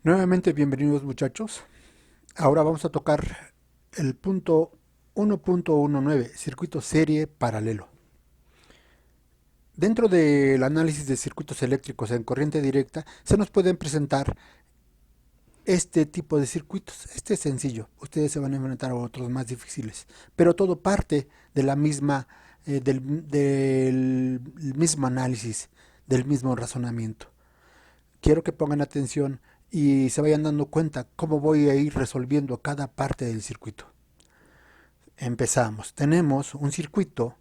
Nuevamente bienvenidos muchachos. Ahora vamos a tocar el punto 1.19, circuito serie paralelo. Dentro del análisis de circuitos eléctricos en corriente directa se nos pueden presentar este tipo de circuitos. Este es sencillo, ustedes se van a enfrentar a otros más difíciles, pero todo parte de la misma, del mismo análisis, del mismo razonamiento. Quiero que pongan atención y se vayan dando cuenta cómo voy a ir resolviendo cada parte del circuito. Empezamos. Tenemos un circuito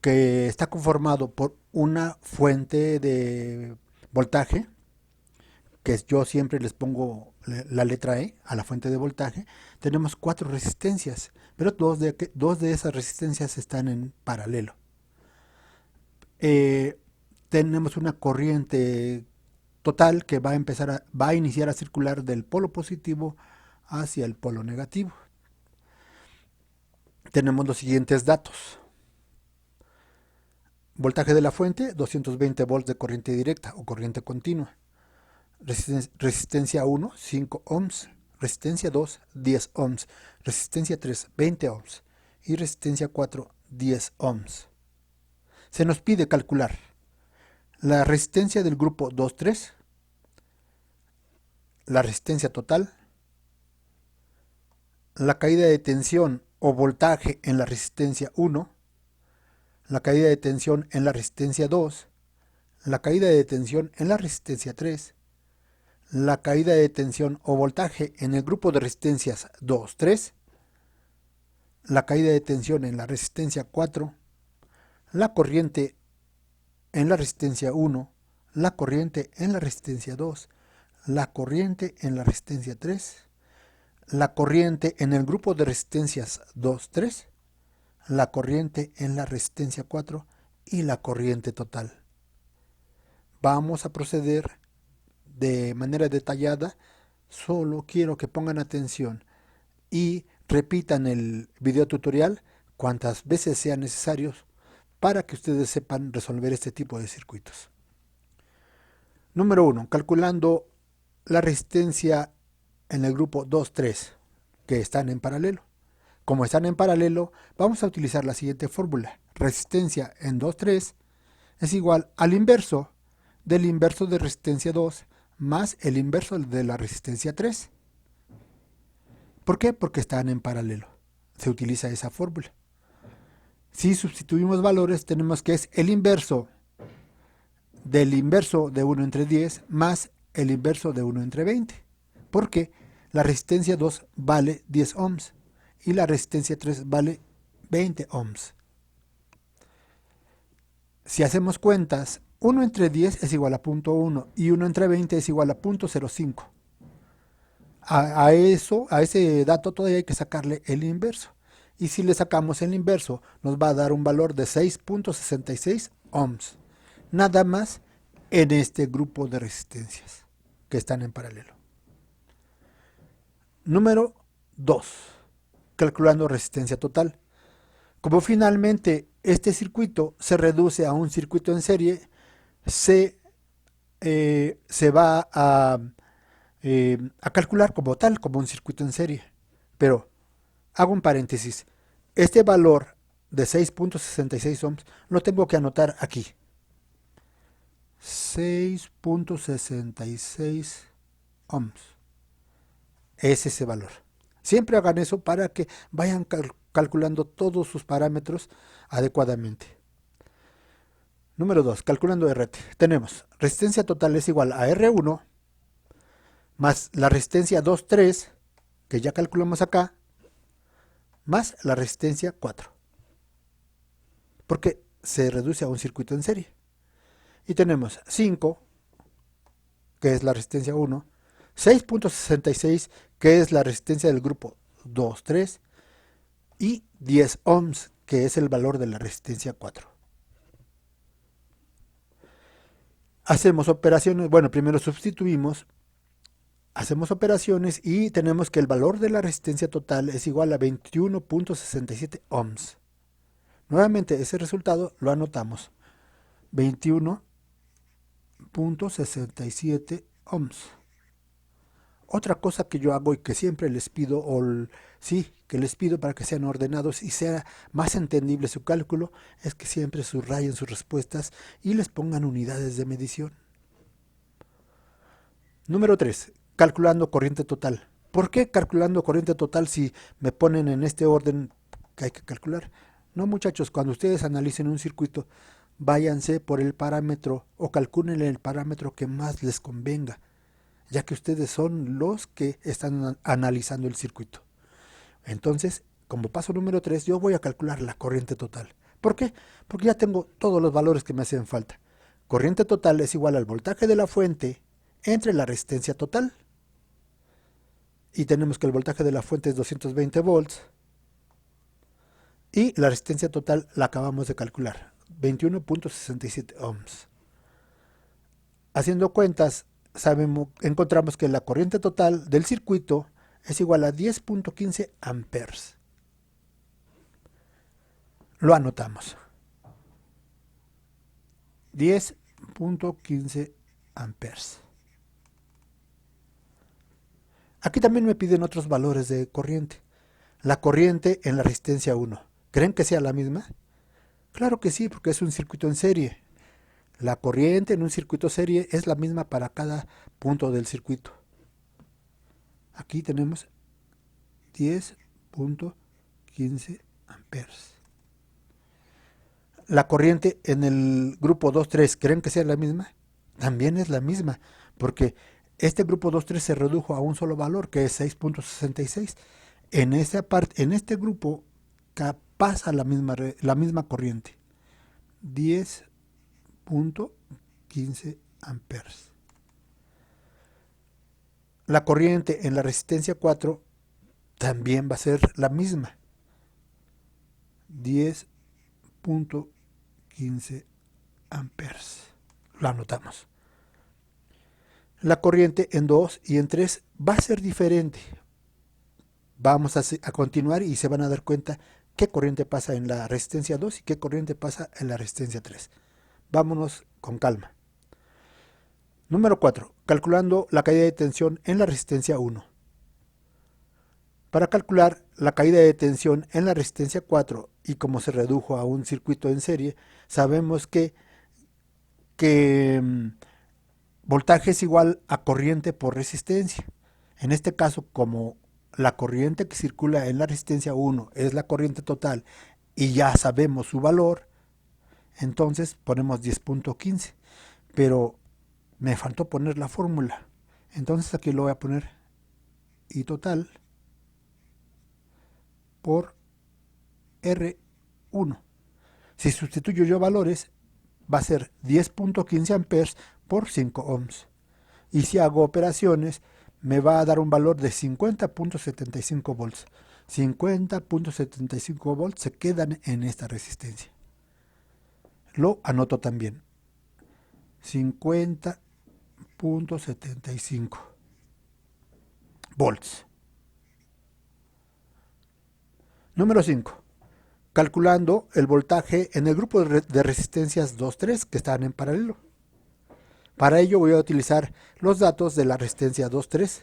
que está conformado por una fuente de voltaje, que yo siempre les pongo la letra E a la fuente de voltaje. Tenemos cuatro resistencias, pero dos de esas resistencias están en paralelo. Eh, Tenemos una corriente total que va a iniciar a circular del polo positivo hacia el polo negativo. Tenemos los siguientes datos. Voltaje de la fuente, 220 volts de corriente directa o corriente continua. Resistencia 1, 5 ohms. Resistencia 2, 10 ohms. Resistencia 3, 20 ohms. Y resistencia 4, 10 ohms. Se nos pide calcular la resistencia del grupo 2-3, la resistencia total, la caída de tensión o voltaje en la resistencia 1, la caída de tensión en la resistencia 2, la caída de tensión en la resistencia 3, la caída de tensión o voltaje en el grupo de resistencias 2-3, la caída de tensión en la resistencia 4, la corriente en la resistencia 1, la corriente en la resistencia 2, la corriente en la resistencia 3, la corriente en el grupo de resistencias 2-3, la corriente en la resistencia 4 y la corriente total. Vamos a proceder de manera detallada, solo quiero que pongan atención y repitan el video tutorial cuantas veces sean necesarios para que ustedes sepan resolver este tipo de circuitos. Número 1. Calculando la resistencia en el grupo 2-3 que están en paralelo. Como están en paralelo, vamos a utilizar la siguiente fórmula. Resistencia en 2-3 es igual al inverso del inverso de resistencia 2 más el inverso de la resistencia 3. ¿Por qué? Porque están en paralelo. Se utiliza esa fórmula. Si sustituimos valores, tenemos que es el inverso del inverso de 1 entre 10 más el inverso de 1 entre 20. Porque la resistencia 2 vale 10 ohms y la resistencia 3 vale 20 ohms. Si hacemos cuentas, 1 entre 10 es igual a 0.1 y 1 entre 20 es igual a 0.05. A ese dato todavía hay que sacarle el inverso. Y si le sacamos el inverso, nos va a dar un valor de 6.66 ohms. Nada más en este grupo de resistencias que están en paralelo. Número 2. Calculando resistencia total. Como finalmente este circuito se reduce a un circuito en serie, se va a calcular como tal, como un circuito en serie. Pero hago un paréntesis. Este valor de 6.66 ohms lo tengo que anotar aquí. 6.66 ohms. Es ese valor. Siempre hagan eso para que vayan calculando todos sus parámetros adecuadamente. Número 2. Calculando RT. Tenemos resistencia total es igual a R1 más la resistencia 2,3 que ya calculamos acá, más la resistencia 4. Porque se reduce a un circuito en serie. Y tenemos 5, que es la resistencia 1, 6.66, que es la resistencia del grupo 2,3, y 10 ohms, que es el valor de la resistencia 4. Hacemos operaciones, bueno, primero sustituimos, hacemos operaciones y tenemos que el valor de la resistencia total es igual a 21.67 ohms. Nuevamente ese resultado lo anotamos. 21.67 ohms. Otra cosa que yo hago y que siempre les pido, sí, que les pido para que sean ordenados y sea más entendible su cálculo, es que siempre subrayen sus respuestas y les pongan unidades de medición. Número 3. Calculando corriente total. ¿Por qué calculando corriente total si me ponen en este orden que hay que calcular? No, muchachos, cuando ustedes analicen un circuito, váyanse por el parámetro o calculen el parámetro que más les convenga, ya que ustedes son los que están analizando el circuito. Entonces, como paso número 3, yo voy a calcular la corriente total. ¿Por qué? Porque ya tengo todos los valores que me hacen falta. Corriente total es igual al voltaje de la fuente entre la resistencia total. Y tenemos que el voltaje de la fuente es 220 volts. Y la resistencia total la acabamos de calcular, 21.67 ohms. Haciendo cuentas, encontramos que la corriente total del circuito es igual a 10.15 amperes. Lo anotamos. 10.15 amperes. Aquí también me piden otros valores de corriente. La corriente en la resistencia 1. ¿Creen que sea la misma? Claro que sí, porque es un circuito en serie. La corriente en un circuito serie es la misma para cada punto del circuito. Aquí tenemos 10.15 amperes. La corriente en el grupo 2-3, ¿creen que sea la misma? También es la misma, porque este grupo 2-3 se redujo a un solo valor, que es 6.66. En este grupo pasa la misma corriente, 10.15 amperes. La corriente en la resistencia 4 también va a ser la misma, 10.15 amperes. Lo anotamos. La corriente en 2 y en 3 va a ser diferente. Vamos a continuar y se van a dar cuenta qué corriente pasa en la resistencia 2 y qué corriente pasa en la resistencia 3. Vámonos con calma. Número 4. Calculando la caída de tensión en la resistencia 1. Para calcular la caída de tensión en la resistencia 4 y como se redujo a un circuito en serie, sabemos que voltaje es igual a corriente por resistencia. En este caso, como la corriente que circula en la resistencia 1 es la corriente total y ya sabemos su valor, entonces ponemos 10.15. Pero me faltó poner la fórmula. Entonces aquí lo voy a poner I total por R1. Si sustituyo yo valores, va a ser 10.15 amperes por 5 ohms. Y si hago operaciones, me va a dar un valor de 50.75 volts. 50.75 volts se quedan en esta resistencia. Lo anoto también. 50.75 volts. Número 5. Calculando el voltaje en el grupo de resistencias 2-3 que están en paralelo. Para ello voy a utilizar los datos de la resistencia 2-3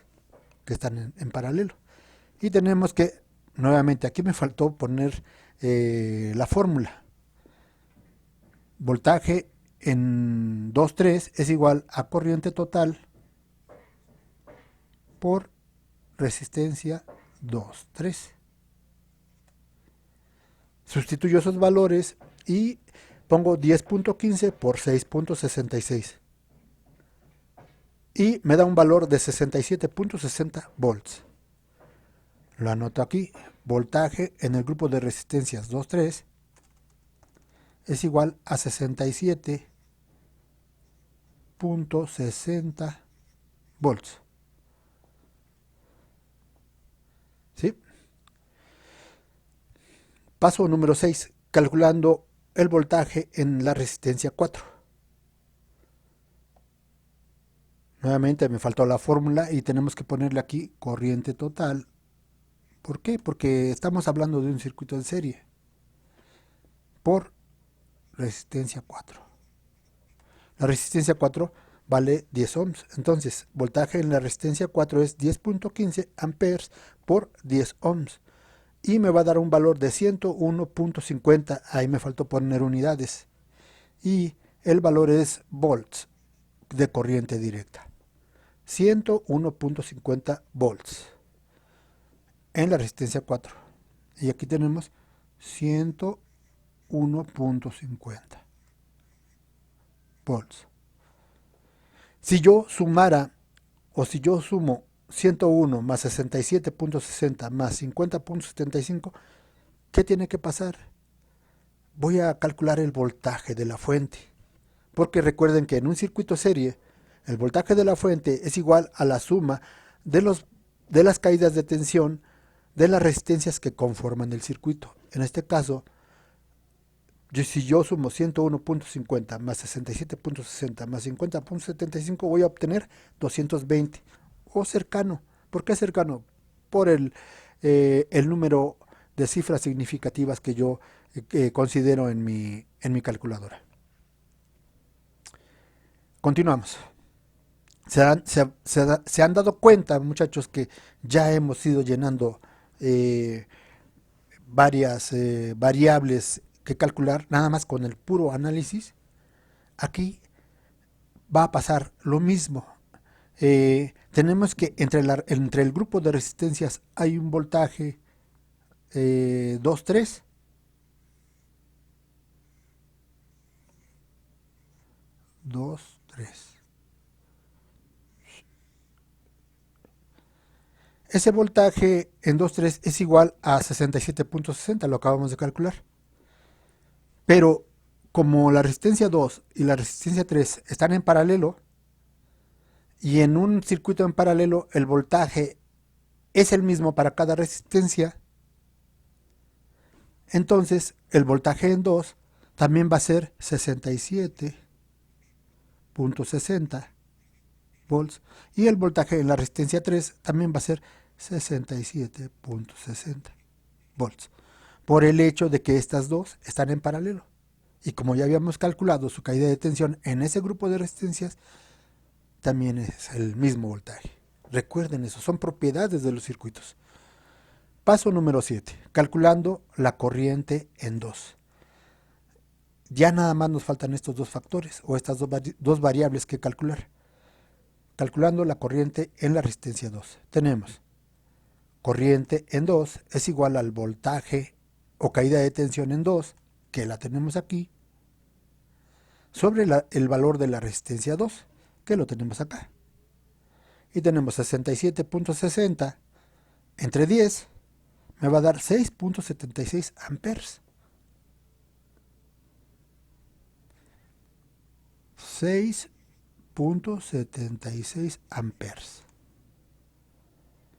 que están en paralelo. Y tenemos que, nuevamente, aquí me faltó poner la fórmula. Voltaje en 2-3 es igual a corriente total por resistencia 2-3. Sustituyo esos valores y pongo 10.15 por 6.66. Y me da un valor de 67.60 volts. Lo anoto aquí. Voltaje en el grupo de resistencias 2-3 es igual a 67.60 volts. ¿Sí? Paso número 6. Calculando el voltaje en la resistencia 4. Nuevamente me faltó la fórmula y tenemos que ponerle aquí corriente total. ¿Por qué? Porque estamos hablando de un circuito en serie. Por resistencia 4. La resistencia 4 vale 10 ohms. Entonces, voltaje en la resistencia 4 es 10.15 amperes por 10 ohms. Y me va a dar un valor de 101.50. Ahí me faltó poner unidades. Y el valor es volts de corriente directa. 101.50 volts en la resistencia 4. Y aquí tenemos 101.50 volts. Si yo sumara, o si yo sumo 101 más 67.60 más 50.75, ¿qué tiene que pasar? Voy a calcular el voltaje de la fuente. Porque recuerden que en un circuito serie, el voltaje de la fuente es igual a la suma de las caídas de tensión de las resistencias que conforman el circuito. En este caso, si yo sumo 101.50 más 67.60 más 50.75, voy a obtener 220 o cercano. ¿Por qué cercano? Por el número de cifras significativas que yo considero en mi calculadora. Continuamos. Se han dado cuenta, muchachos, que ya hemos ido llenando varias variables que calcular, nada más con el puro análisis. Aquí va a pasar lo mismo. Tenemos que entre el grupo de resistencias hay un voltaje 2, 3. 2, 3. Ese voltaje en 2,3 es igual a 67.60, lo acabamos de calcular. Pero como la resistencia 2 y la resistencia 3 están en paralelo, y en un circuito en paralelo el voltaje es el mismo para cada resistencia, entonces el voltaje en 2 también va a ser 67.60 volts, y el voltaje en la resistencia 3 también va a ser 67.60 volts, por el hecho de que estas dos están en paralelo. Y como ya habíamos calculado su caída de tensión en ese grupo de resistencias, también es el mismo voltaje. Recuerden eso, son propiedades de los circuitos. Paso número 7, calculando la corriente en 2. Ya nada más nos faltan estos dos factores o estas dos variables que calcular. Calculando la corriente en la resistencia 2. Tenemos corriente en 2 es igual al voltaje o caída de tensión en 2, que la tenemos aquí, sobre el valor de la resistencia 2, que lo tenemos acá. Y tenemos 67.60 entre 10, me va a dar 6.76 amperes. 6.76 amperes.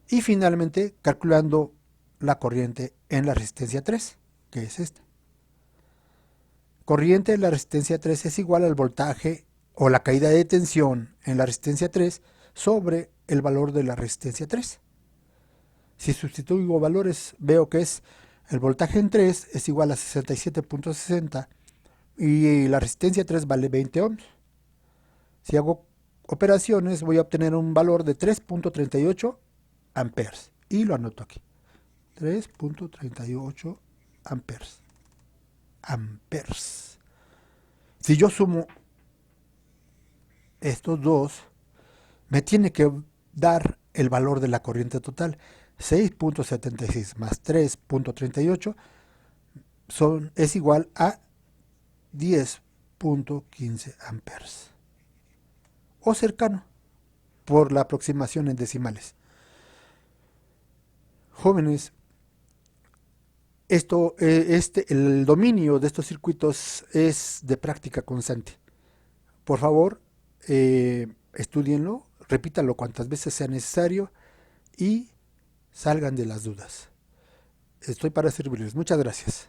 Y finalmente, calculando la corriente en la resistencia 3, que es esta. Corriente en la resistencia 3 es igual al voltaje o la caída de tensión en la resistencia 3 sobre el valor de la resistencia 3. Si sustituyo valores, veo que es el voltaje en 3 es igual a 67.60 y la resistencia 3 vale 20 ohms. Si hago operaciones, voy a obtener un valor de 3.38 amperes. Y lo anoto aquí. 3.38 amperes. Amperes. Si yo sumo estos dos, me tiene que dar el valor de la corriente total. 6.76 más 3.38 es igual a 10.15 amperes. O cercano, por la aproximación en decimales. Jóvenes, el dominio de estos circuitos es de práctica constante. Por favor, estudienlo, repítanlo cuantas veces sea necesario y salgan de las dudas. Estoy para servirles. Muchas gracias.